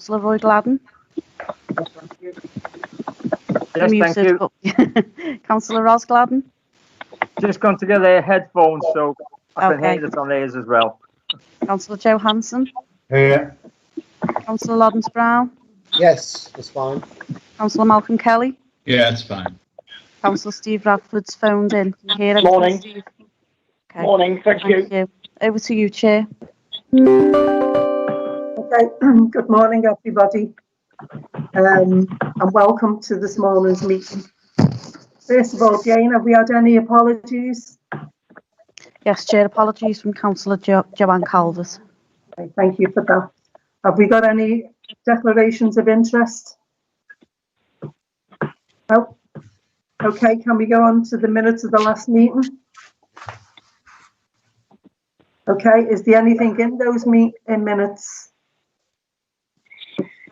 Councillor Roy Gladden. Yes, thank you. Councillor Roz Gladden. Just gone to get their headphones so I can hear it on theirs as well. Councillor Joe Hanson. Here. Councillor Lawrence Brown. Yes, that's fine. Councillor Malcolm Kelly. Yeah, it's fine. Councillor Steve Radford's phoned in. Can you hear everything, Morning. Steve? Okay. Morning, thank you. Over to you, Chair. Okay, good morning, everybody, and welcome to this morning's meeting. First of all, Jane, have we had any apologies? Yes, Chair, apologies from Councillor Joanne Calvert. Okay, thank you for that. Have we got any declarations of interest? No? Okay, can we go on to the minutes of the last meeting? Okay, is there anything in those minutes?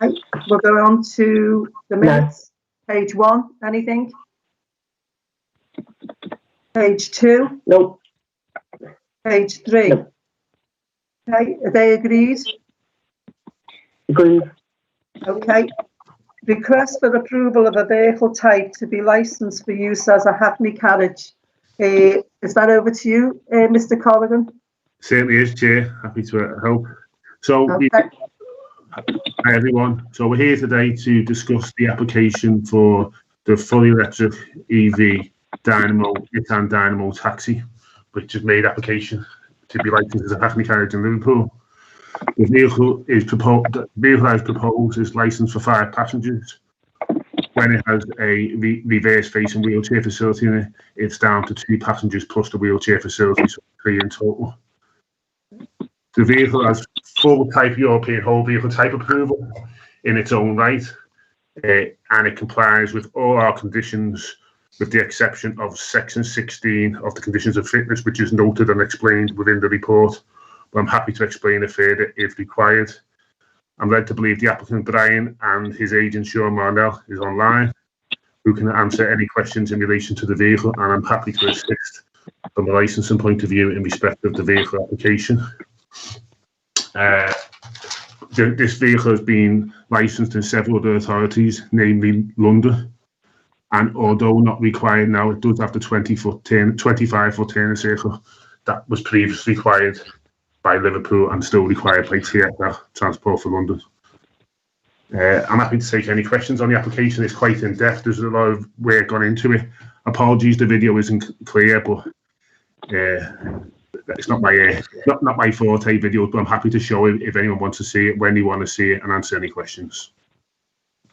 Okay, we'll go on to the minutes. No. Page 1, anything? Page 2? No. Page 3? No. Okay, are they agreed? Agreed. Okay. Request for approval of a vehicle type to be licensed for use as a Hackney Carriage. Is that over to you, Mr. Colligan? Certainly is, Chair. Happy to help. So, okay. Hi everyone. So we're here today to discuss the application for the fully electric EV Dynamo taxi, which has made application to be licensed as a Hackney Carriage in Liverpool. The vehicle as proposed is licensed for 5 passengers. When it has a reverse-facing wheelchair facility in it, it's down to 2 passengers plus the wheelchair facility, so 3 in total. The vehicle has full European whole vehicle type approval in its own right, and it complies with all our conditions, with the exception of section 16 of the conditions of fitness, which is noted and explained within the report. But I'm happy to explain it further if required. I'm led to believe the applicant Brian and his agent Sean Marnell is online, who can answer any questions in relation to the vehicle, and I'm happy to assist from a licensing point of view in respect of the vehicle application. This vehicle has been licensed in several other authorities, namely London, and although not required now, it does have the 25-foot turning circle that was previously required by Liverpool and still required by TfL Transport for London. I'm happy to take any questions on the application. It's quite in depth. There's a lot of work gone into it. Apologies, the video isn't clear, but it's not my forte video. But I'm happy to show it if anyone wants to see it, when they want to see it, and answer any questions.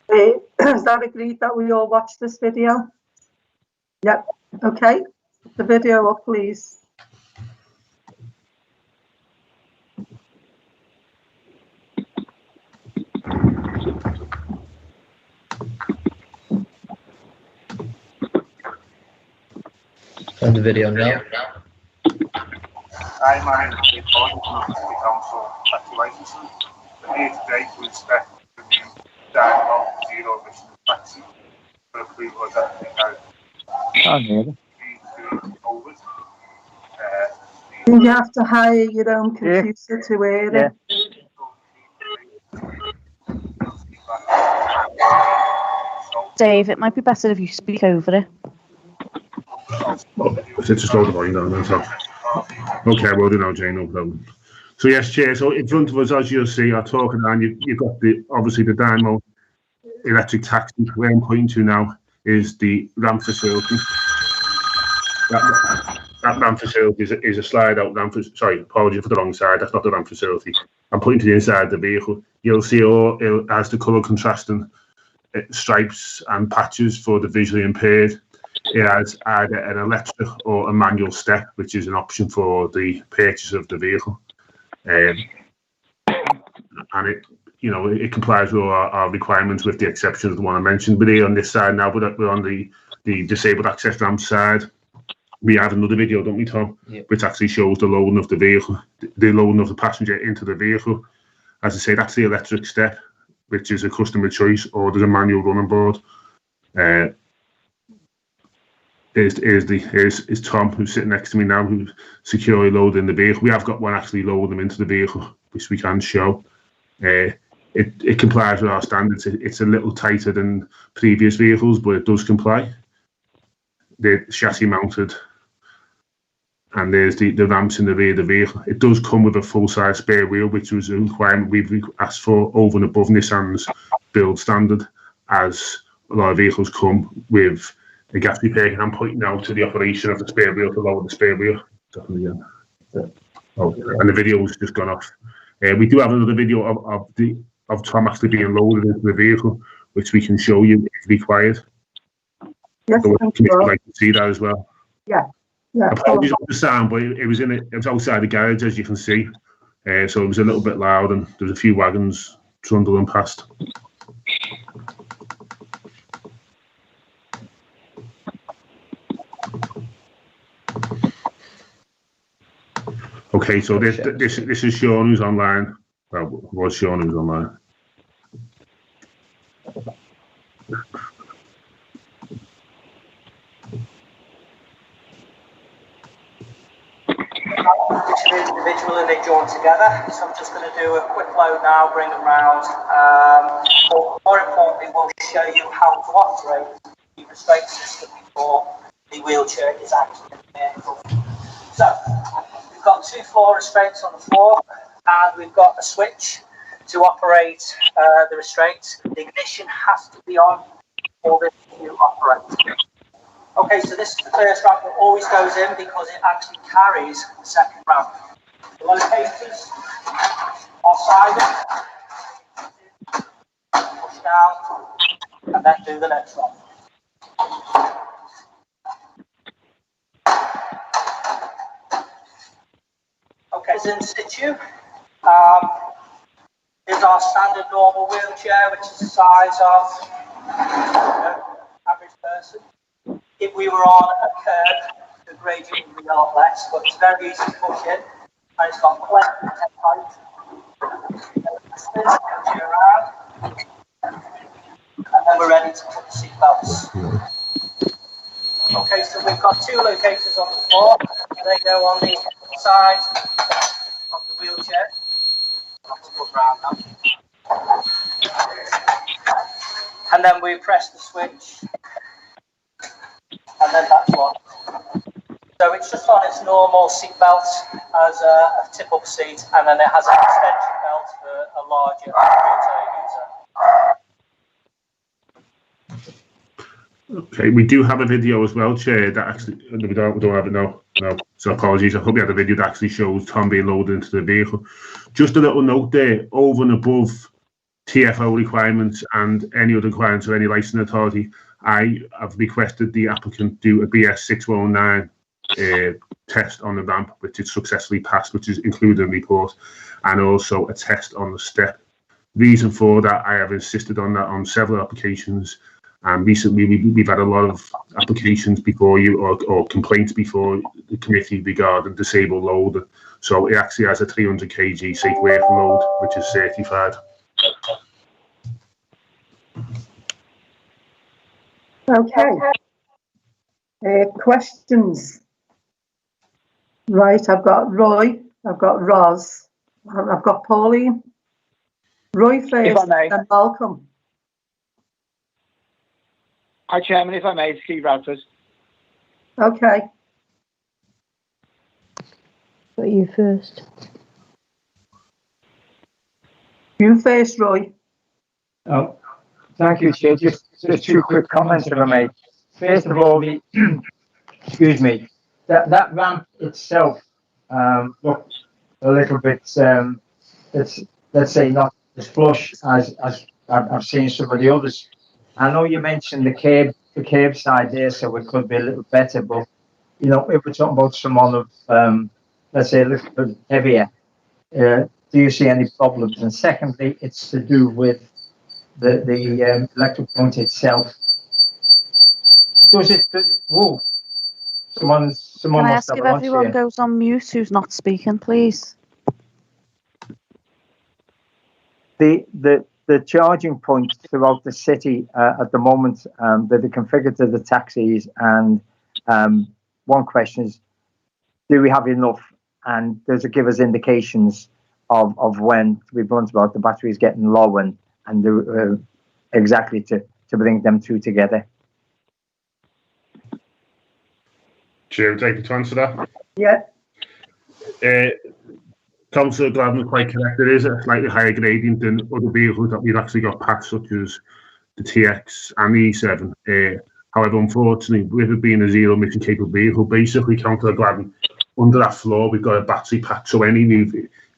Is that agreed that we all watch this video? Yep. Okay. The video up, please. On the video now. Hi, my name is Steve Radford from the Council Taxi Licensing. We're here today to inspect the new Dynamo zero emission taxi for approval as Hackney Carriage. You have to hire your own computer to hear it. Dave, it might be better if you speak over it. It's just load the volume down. Okay, we'll do now, Jane, no problem. So yes, Chair, so in front of us, as you'll see, I'm talking, and you've got obviously the Dynamo electric taxi. Where I'm pointing to now is the ramp facility. That ramp facility is a slide out ramp. Sorry, apology for the wrong side. That's not the ramp facility. I'm pointing to the inside of the vehicle. You'll see it has the colour contrasting stripes and patches for the visually impaired. It has either an electric or a manual step, which is an option for the purchase of the vehicle. And it complies with all our requirements, with the exception of the one I mentioned. But here on this side now, we're on the disabled access ramp side. We have another video, don't we, Tom? Yeah. Which actually shows the loading of the vehicle, the loading of the passenger into the vehicle. As I say, that's the electric step, which is a customer choice, or there's a manual running board. Here's Tom, who's sitting next to me now, who's securely loading the vehicle. We have got one actually loading them into the vehicle, which we can show. it complies with our standards. It's a little tighter than previous vehicles, but it does comply. The chassis mounted, and there's the ramps in the rear of the vehicle. It does come with a full-size spare wheel, which was a requirement we've asked for over and above Nissan's build standard, as a lot of vehicles come with a gas repair. And I'm pointing now to the operation of the spare wheel to lower the spare wheel. Oh, and the video was just gone off. We do have another video of Tom actually being loaded into the vehicle, which we can show you if required. Yes, So thank we'd you. like to see that as well. Yeah. Apologies on the sound, but it was outside the garage, as you can see. So it was a little bit loud, and there was a few wagons trundling past. Okay, so this is Sean, who's online. Well, was Sean who's online. Individual and they join together, so I'm just going to do a quick load now, bring them round. But more importantly, we'll show you how to operate the restraint system before the wheelchair is actually in the vehicle. So we've got 2 floor restraints on the floor, and we've got a switch to operate the restraints. The ignition has to be on for this to operate. Okay, so this is the first ramp that always goes in because it actually carries the second ramp. The locators are sided, push down, and then do the next one. Okay, it's in situ. Is our standard normal wheelchair, which is the size of average person. If we were on a curb, the gradient would be a lot less, but it's very easy to push in, and it's got plenty of height. Spin it around, and then we're ready to put the seat belts. Okay, so we've got 2 locators on the floor. They go on the side of the wheelchair. I'll have to look around now. And then we press the switch. And then that's on. So it's just on its normal seat belt as a tip-up seat, and then it has an extension belt for a larger wheelchair user. Okay, we do have a video as well, Chair, that actually, we don't have it now. No, so apologies. I hope we had a video that actually shows Tom being loaded into the vehicle. Just a little note there, over and above TFO requirements and any other requirements of any licensing authority, I have requested the applicant do a BS 6109 test on the ramp, which is successfully passed, which is included in the report, and also a test on the step. Reason for that, I have insisted on that on several applications, and recently we've had a lot of applications before you, or complaints before the committee regarding disabled load. So it actually has a 300 kg safe working load, which is certified. Okay. Questions? Right, I've got Roy, I've got Roz, I've got Pauline. Roy first, and Malcolm. Hi, Chairman, if I may, Steve Radford. Okay. Got you first. You first, Roy. Oh, thank you, Chair. Just 2 quick comments, if I may. First of all, excuse me, that ramp itself looked a little bit, let's say, not as flush as I've seen some of the others. I know you mentioned the curb side there, so it could be a little better, but you know, if we're talking about someone of, let's say, a little bit heavier, do you see any problems? And secondly, it's to do with the electric point itself. Does it? Whoa! Someone Can I must ask have if a lunch everyone here. goes on mute who's not speaking, please? The charging points throughout the city at the moment that are configured to the taxis, and one question is, do we have enough? And does it give us indications of when, to be blunt about, the battery is getting low and exactly to bring them two together. Chair, would you like to answer that? Yeah. Councillor Gladden was quite correct. There is a slightly higher gradient than other vehicles that we've actually got past, such as the TX and the E7. However, unfortunately, with it being a zero-emission capable vehicle, basically, Councillor Gladden, under that floor, we've got a battery pack, so any new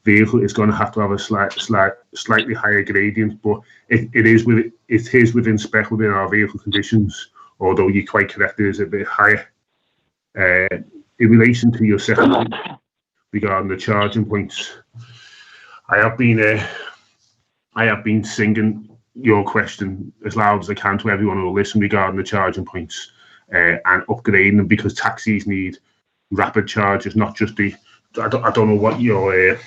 vehicle is going to have a slightly higher gradient, but it is within spec within our vehicle conditions, although you're quite correct, it is a bit higher. In relation to your second point regarding the charging points, I have been singing your question as loud as I can to everyone who will listen regarding the charging points and upgrading them, because taxis need rapid chargers, not just the. I don't know what your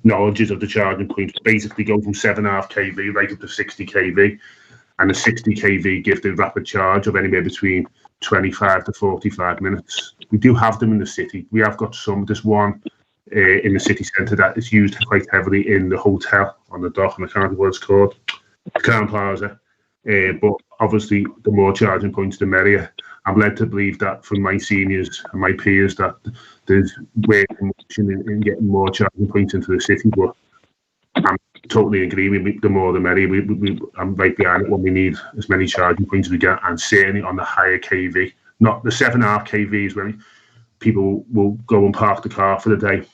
knowledge is of the charging points. Basically, go from 7.5 kV right up to 60 kV, and the 60 kV give the rapid charge of anywhere between 25 to 45 minutes. We do have them in the city. We have got some. There's one in the city centre that is used quite heavily in the hotel on the dock, and I can't remember what it's called, Crown Plaza. But obviously, the more charging points, the merrier. I'm led to believe that from my seniors and my peers that there's way too much in getting more charging points into the city. But I'm totally agree with me, the more the merrier. I'm right behind it when we need as many charging points as we get, and certainly on the higher kV. Not the 7.5 kVs where people will go and park the car for the day.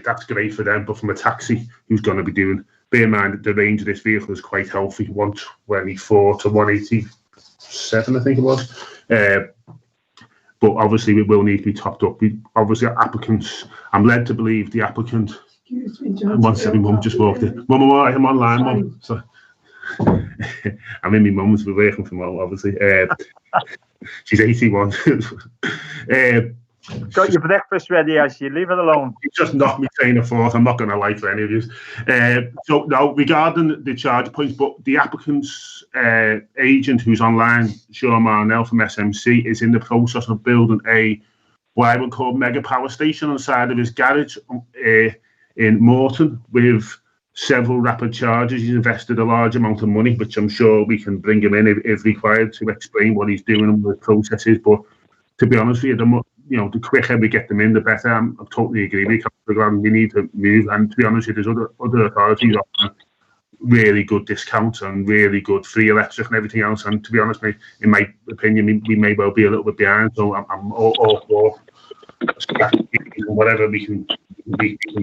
That's great for them, but from a taxi who's going to be doing, bear in mind that the range of this vehicle is quite healthy, 124 to 187, I think it was. But obviously, we will need to be topped up. Obviously, applicants, I'm led to believe the applicant. One second, Mum just walked in. Mum, I'm online, Mum. So, I'm in my mum's, we're working from home, obviously. She's 81. Got your breakfast ready as you leave it alone. You just knocked me train of thought. I'm not going to lie for any of you. So now, regarding the charge points, but the applicant's agent who's online, Sean Marnell from SMC, is in the process of building what I would call mega power station on the side of his garage in Morton with several rapid chargers. He's invested a large amount of money, which I'm sure we can bring him in if required to explain what he's doing and what the process is. But to be honest with you, the quicker we get them in, the better. I totally agree with you. We need to move, and to be honest with you, there's other authorities offering really good discounts and really good free electric and everything else. And to be honest with you, in my opinion, we may well be a little bit behind. So I'm all for whatever we can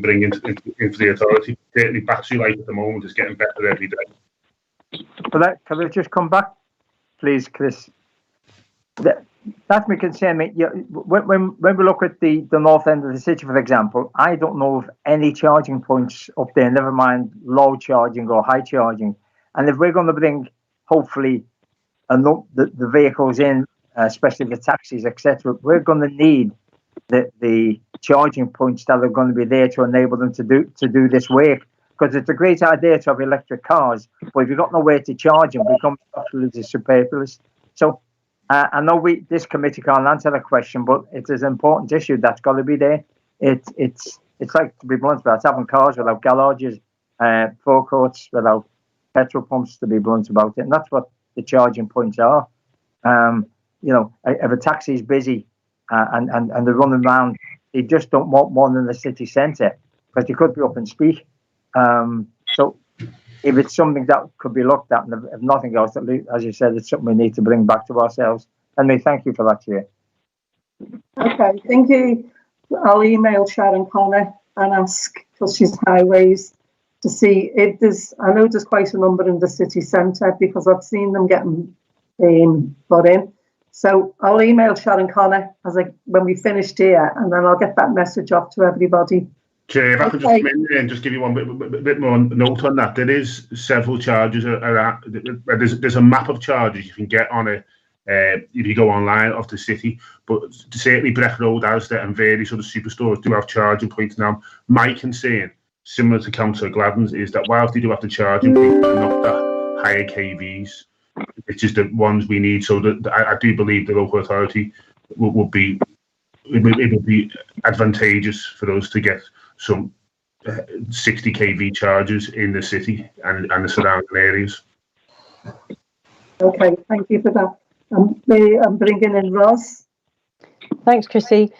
bring into the authority. Certainly, battery life at the moment is getting better every day. Can we just come back, please, Chris? That's my concern, mate. When we look at the north end of the city, for example, I don't know of any charging points up there, never mind low charging or high charging. And if we're going to bring, hopefully, the vehicles in, especially the taxis, etc., we're going to need the charging points that are going to be there to enable them to do this work. Because it's a great idea to have electric cars, but if you've got nowhere to charge them, it becomes absolutely superfluous. So I know this committee can't answer the question, but it is an important issue that's got to be there. It's like, to be blunt about, it's having cars without garages, forecourts without petrol pumps, to be blunt about it, and that's what the charging points are. If a taxi is busy and they're running around, they just don't want one in the city centre because they could be up and speak. So if it's something that could be looked at, and if nothing else, as you said, it's something we need to bring back to ourselves. And we thank you for that, Chair. Okay, thank you. I'll email Sharon Connor and ask, because she's highways, to see if I know there's quite a number in the city centre because I've seen them getting put in. So I'll email Sharon Connor when we finished here, and then I'll get that message off to everybody. Chair, if I could just come in there and just give you one bit more note on that. There is several charges. There's a map of charges you can get on it if you go online of the city. But certainly Breck Road, Asda and various other superstores do have charging points now. My concern, similar to Councillor Gladden's, is that whilst they do have the charging points, they're not the higher KVs. It's just the ones we need. So that I do believe the local authority would be advantageous for us to get some 60 kV chargers in the city and the surrounding areas. Okay, thank you for that. I'm bringing in Roz. Thanks, Chrissy.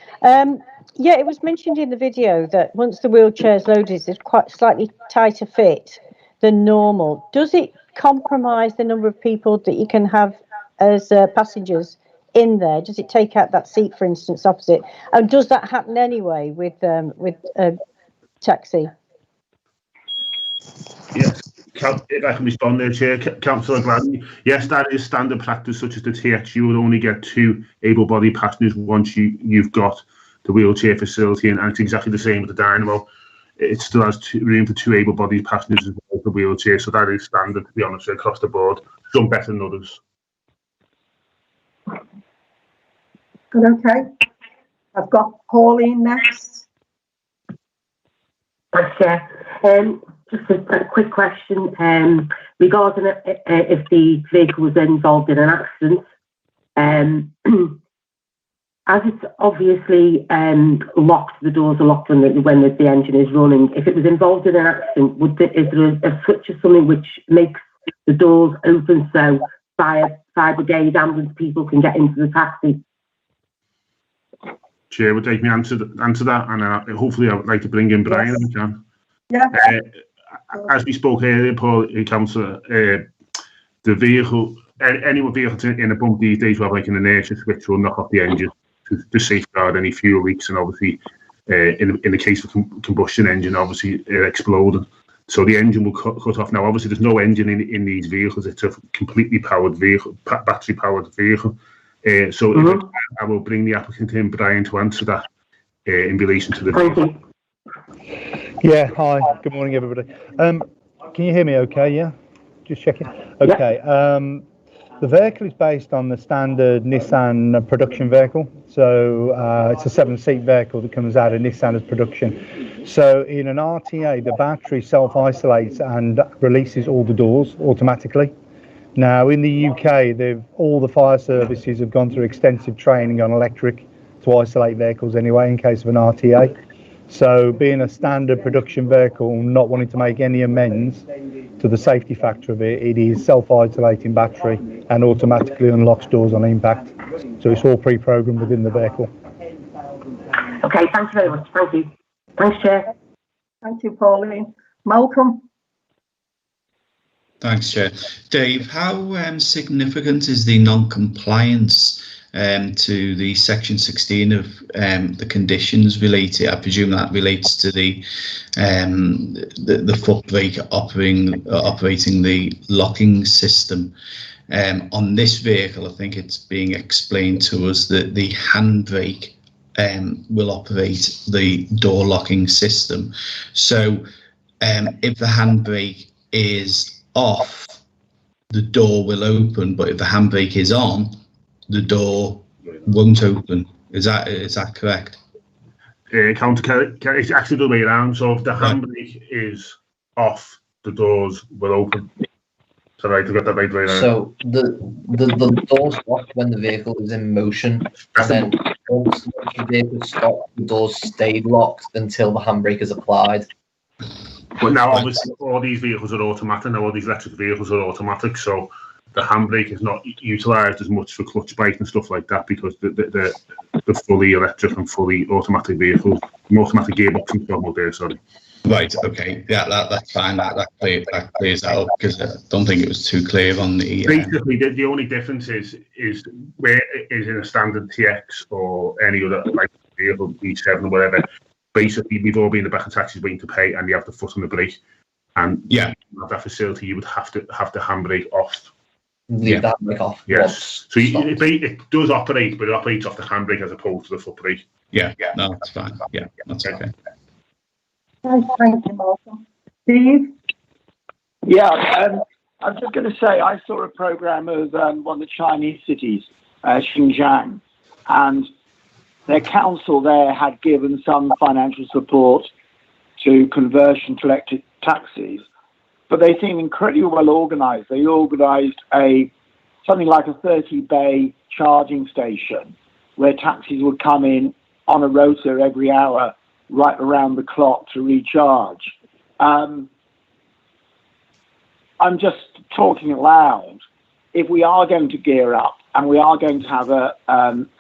Yeah, it was mentioned in the video that once the wheelchair's loaded, it's quite slightly tighter fit than normal. Does it compromise the number of people that you can have as passengers in there? Does it take out that seat, for instance, opposite? And does that happen anyway with a taxi? Yes, if I can respond there, Chair. Councillor Gladden, yes, that is standard practice, such as the TX. You would only get 2 able-bodied passengers once you've got the wheelchair facility, and it's exactly the same with the Dynamo. It still has room for 2 able-bodied passengers as well as the wheelchair, so that is standard, to be honest, across the board. Some better than others. Good, okay. I've got Pauline next. Thanks, Chair. Just a quick question regarding if the vehicle was involved in an accident. As it's obviously locked, the doors are locked when the engine is running. If it was involved in an accident, is there a switch or something which makes the doors open so fire brigade, ambulance people can get into the taxi? Chair would like me answer that, and hopefully I would like to bring in Brian if I can. Yeah. As we spoke earlier, Paul, Councillor, the vehicle, any vehicle in a bump these days will have like an inertia switch will knock off the engine to safeguard any fuel leaks, and obviously in the case of combustion engine, obviously it exploded. So the engine will cut off. Now, obviously, there's no engine in these vehicles. It's a completely powered vehicle, battery-powered vehicle. So I will bring the applicant in, Brian, to answer that in relation to the vehicle. Yeah, hi. Good morning, everybody. Can you hear me okay? Yeah? Just checking. Okay. The vehicle is based on the standard Nissan production vehicle. So it's a 7-seat vehicle that comes out of Nissan as production. So in an RTA, the battery self-isolates and releases all the doors automatically. Now, in the UK, all the fire services have gone through extensive training on electric to isolate vehicles anyway, in case of an RTA. So being a standard production vehicle, not wanting to make any amends to the safety factor of it, it is self-isolating battery and automatically unlocks doors on impact. So it's all pre-programmed within the vehicle. Okay, thank you very much. Thank you. Thanks, Chair. Thank you, Pauline. Malcolm? Thanks, Chair. Dave, how significant is the non-compliance to the section 16 of the conditions related? I presume that relates to the foot brake operating the locking system. On this vehicle, I think it's being explained to us that the handbrake will operate the door locking system. So if the handbrake is off, the door will open, but if the handbrake is on, the door won't open. Is that correct? Councillor Kelly, it's actually the way around. So if the handbrake is off, the doors will open. So right, I got that right way around. So the doors lock when the vehicle is in motion, and then once the vehicle stops, the doors stay locked until the handbrake is applied. But now, obviously, all these vehicles are automatic. Now, all these electric vehicles are automatic, so the handbrake is not utilised as much for clutch bike and stuff like that, because the fully electric and fully automatic vehicles, automatic gearbox and stuff out there. Sorry. Right. Okay. Yeah, that's fine. That clears that up, because I don't think it was too clear on the. Basically, the only difference is where it is in a standard TX or any other like vehicle, B7 or whatever. Basically, we've all been in the back of taxis waiting to pay, and you have the foot on the brake. And yeah, at that facility, you would have the handbrake off. Leave that brake off. Yes. So it does operate, but it operates off the handbrake as opposed to the foot brake. Yeah. No, that's fine. Yeah, that's okay. Thank you, Malcolm. Steve? Yeah, I'm just going to say I saw a program of one of the Chinese cities, Xinjiang, and their council there had given some financial support to conversion to electric taxis, but they seem incredibly well organised. They organised something like a 30-bay charging station where taxis would come in on a rota every hour right around the clock to recharge. I'm just talking aloud. If we are going to gear up and we are going to have a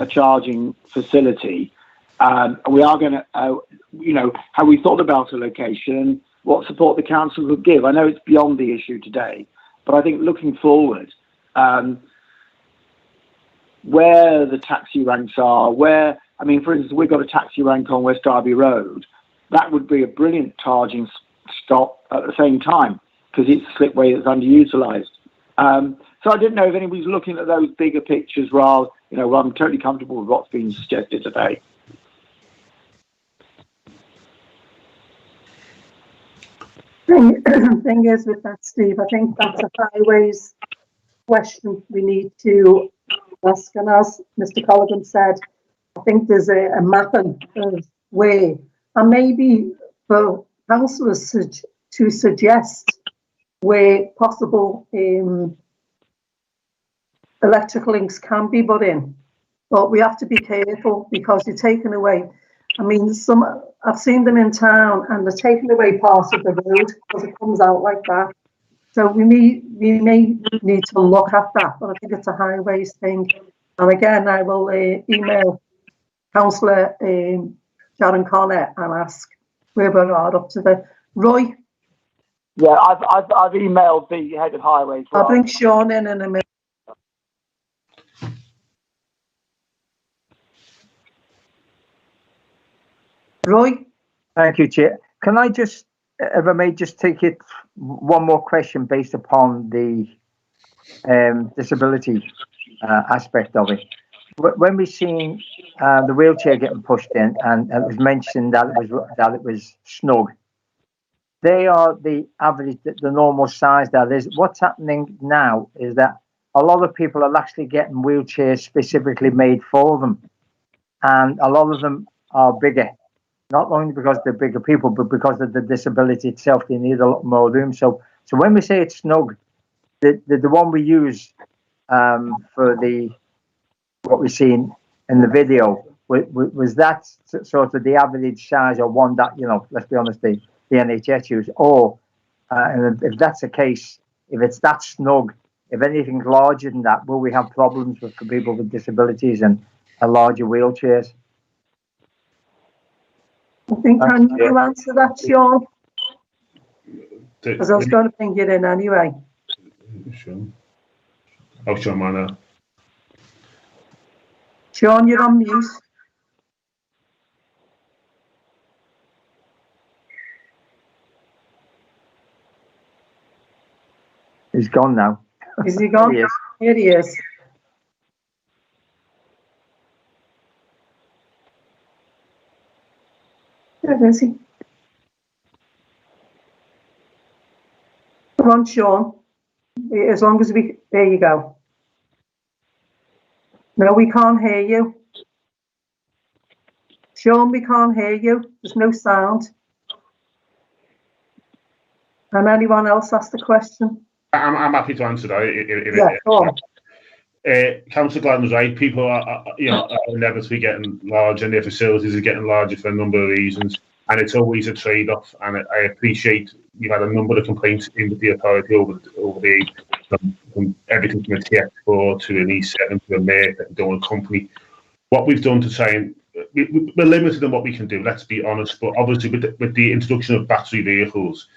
charging facility, and we are going to, have we thought about a location, what support the council could give? I know it's beyond the issue today, but I think looking forward, where the taxi ranks are, for instance, we've got a taxi rank on West Derby Road. That would be a brilliant charging stop at the same time, because it's a slipway that's underutilised. So I didn't know if anybody's looking at those bigger pictures rather, I'm totally comfortable with what's been suggested today. Thing is with that, Steve, I think that's a highways question we need to ask. And as Mr. Colligan said, I think there's a mapping of way, and maybe for councillors to suggest where possible electrical links can be put in. But we have to be careful, because you're taking away, I've seen them in town and they're taking away part of the road because it comes out like that. So we may need to look at that, but I think it's a highways thing. And again, I will email Councillor Sharon Connor and ask where we are up to the Roy. Yeah, I've emailed the head of highways. I'll bring Sean in a minute. Roy? Thank you, Chair. Can I just, if I may, just take it one more question based upon the disability aspect of it. When we've seen the wheelchair getting pushed in, and it was mentioned that it was snug, they are the average, the normal size that is. What's happening now is that a lot of people are actually getting wheelchairs specifically made for them, and a lot of them are bigger. Not only because they're bigger people, but because of the disability itself, they need a lot more room. So when we say it's snug, the one we use for what we've seen in the video was that sort of the average size, or one that, let's be honest, the NHS use. Or and if that's the case, if it's that snug, if anything's larger than that, will we have problems for people with disabilities and larger wheelchairs? I think, can you answer that, Sean? Because I was going to bring it in anyway. Sure. Oh, Sean, man. Sean, you're on mute. He's gone now. Is he gone? Here he is. Where is he? Come on, Sean. As long as there you go. No, we can't hear you. Sean, we can't hear you. There's no sound. Can anyone else ask the question? I'm happy to answer that. Yeah, go on. Councillor Gladden was right. People are inevitably getting larger, and their facilities are getting larger for a number of reasons. And it's always a trade-off. And I appreciate you've had a number of complaints in with the authority over from everything from a TX4 to an E7 to a Merc that don't accompany. What we've done to try and we're limited in what we can do. Let's be honest. But obviously, with the introduction of battery vehicles,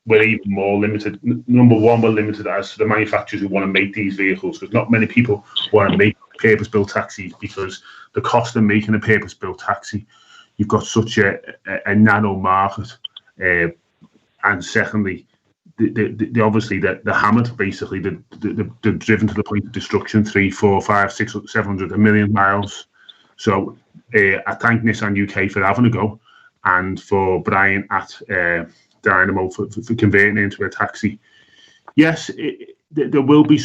we're even more limited. Number one, we're limited as to the manufacturers who want to make these vehicles, because not many people want to make purpose-built taxis, because the cost of making a purpose-built taxi, you've got such a narrow market. And secondly, the obviously the hammered, basically, they're driven to the point of destruction 300, 400, 500, 600, 700, 1 million miles. So I thank Nissan UK for having a go, and for Brian at Dynamo for converting it into a taxi. Yes, there will be.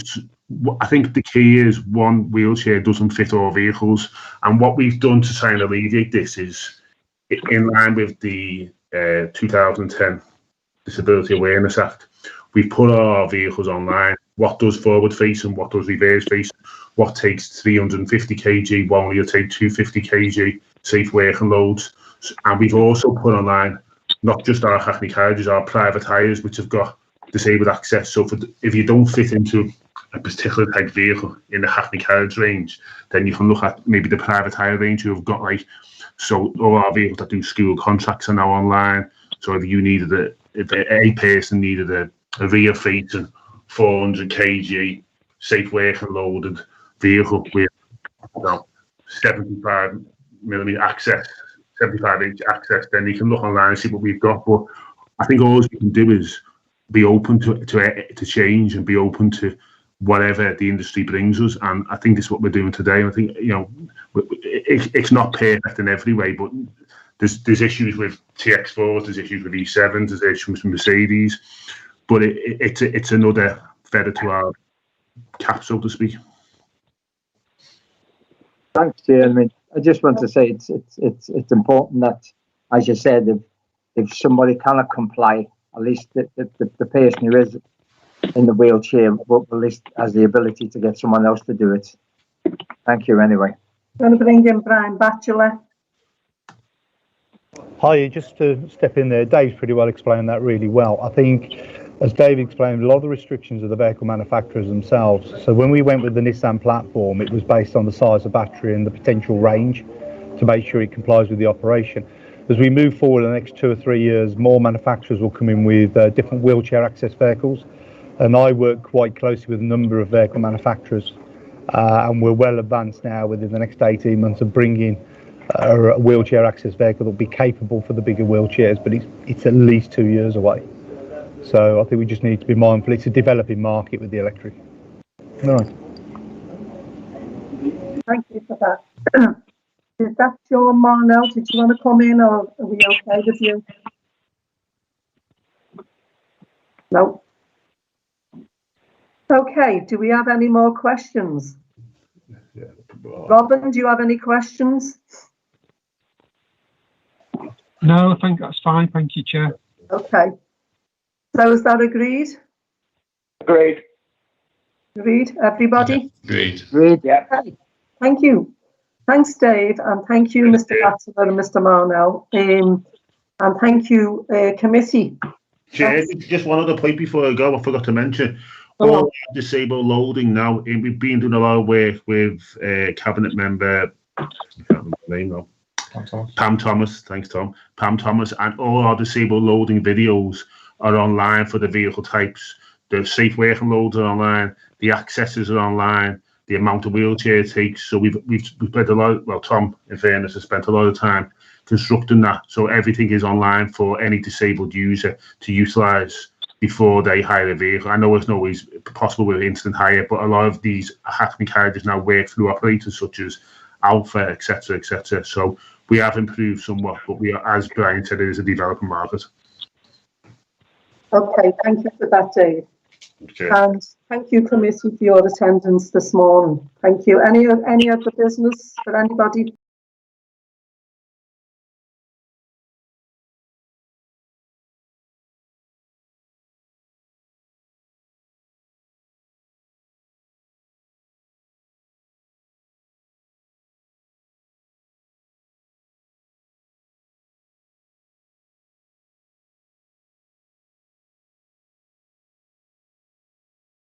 I think the key is one wheelchair doesn't fit all vehicles, and what we've done to try and alleviate this is in line with the 2010 Disability Awareness Act. We've put our vehicles online. What does forward facing? What does reverse facing? What takes 350 kg? What will take 250 kg? Safe working loads. And we've also put online not just our Hackney Carriages, our private hires, which have got disabled access. So if you don't fit into a particular type vehicle in the Hackney Carriage range, then you can look at maybe the private hire range who have got so all our vehicles that do school contracts are now online. So if a person needed a rear facing 400 kg safe working loaded vehicle with 75mm access, 75-inch access, then you can look online and see what we've got. But I think all we can do is be open to change and be open to whatever the industry brings us. And I think this is what we're doing today. And I think, it's not perfect in every way, but there's issues with TX4s, there's issues with E7s, there's issues with Mercedes, but it's another feather to our cap, so to speak. Thanks, Chairman. I just want to say it's important that, as you said, if somebody cannot comply, at least the person who is in the wheelchair will at least has the ability to get someone else to do it. Thank you anyway. I'm going to bring in Brian Batchelor. Hi, just to step in there, Dave's pretty well explained that really well. I think, as Dave explained, a lot of the restrictions are the vehicle manufacturers themselves. So when we went with the Nissan platform, it was based on the size of battery and the potential range to make sure it complies with the operation. As we move forward in the next 2 or 3 years, more manufacturers will come in with different wheelchair access vehicles. And I work quite closely with a number of vehicle manufacturers. And we're well advanced now within the next 18 months of bringing a wheelchair access vehicle that will be capable for the bigger wheelchairs, but it's at least 2 years away. So I think we just need to be mindful. It's a developing market with the electric. All right. Thank you for that. Is that Sean Marnell? Did you want to come in, or are we okay with you? No. Okay, do we have any more questions? Robin, do you have any questions? No, I think that's fine. Thank you, Chair. Okay. So is that agreed? Agreed. Agreed, everybody? Agreed. Agreed, yeah. Okay. Thank you. Thanks, Dave, and thank you, Mr. Batchelor and Mr. Marnell. And thank you, committee. Chair, just one other point before I go, I forgot to mention. All disabled loading now, we've been doing a lot of work with Cabinet Member, I can't remember the name now. Pam Thomas, thanks Tom. Pam Thomas, and all our disabled loading videos are online for the vehicle types. The safe working loads are online, the accesses are online, the amount of wheelchair it takes. So we've spent a lot, well, Tom, in fairness, has spent a lot of time constructing that. So everything is online for any disabled user to utilise before they hire a vehicle. I know it's not always possible with instant hire, but a lot of these Hackney carriages now work through operators such as Alpha, etc., etc. So we have improved somewhat, but we are, as Brian said, it is a developing market. Okay, thank you for that, Dave. Okay. And thank you, committee, for your attendance this morning. Thank you. Any other business for anybody?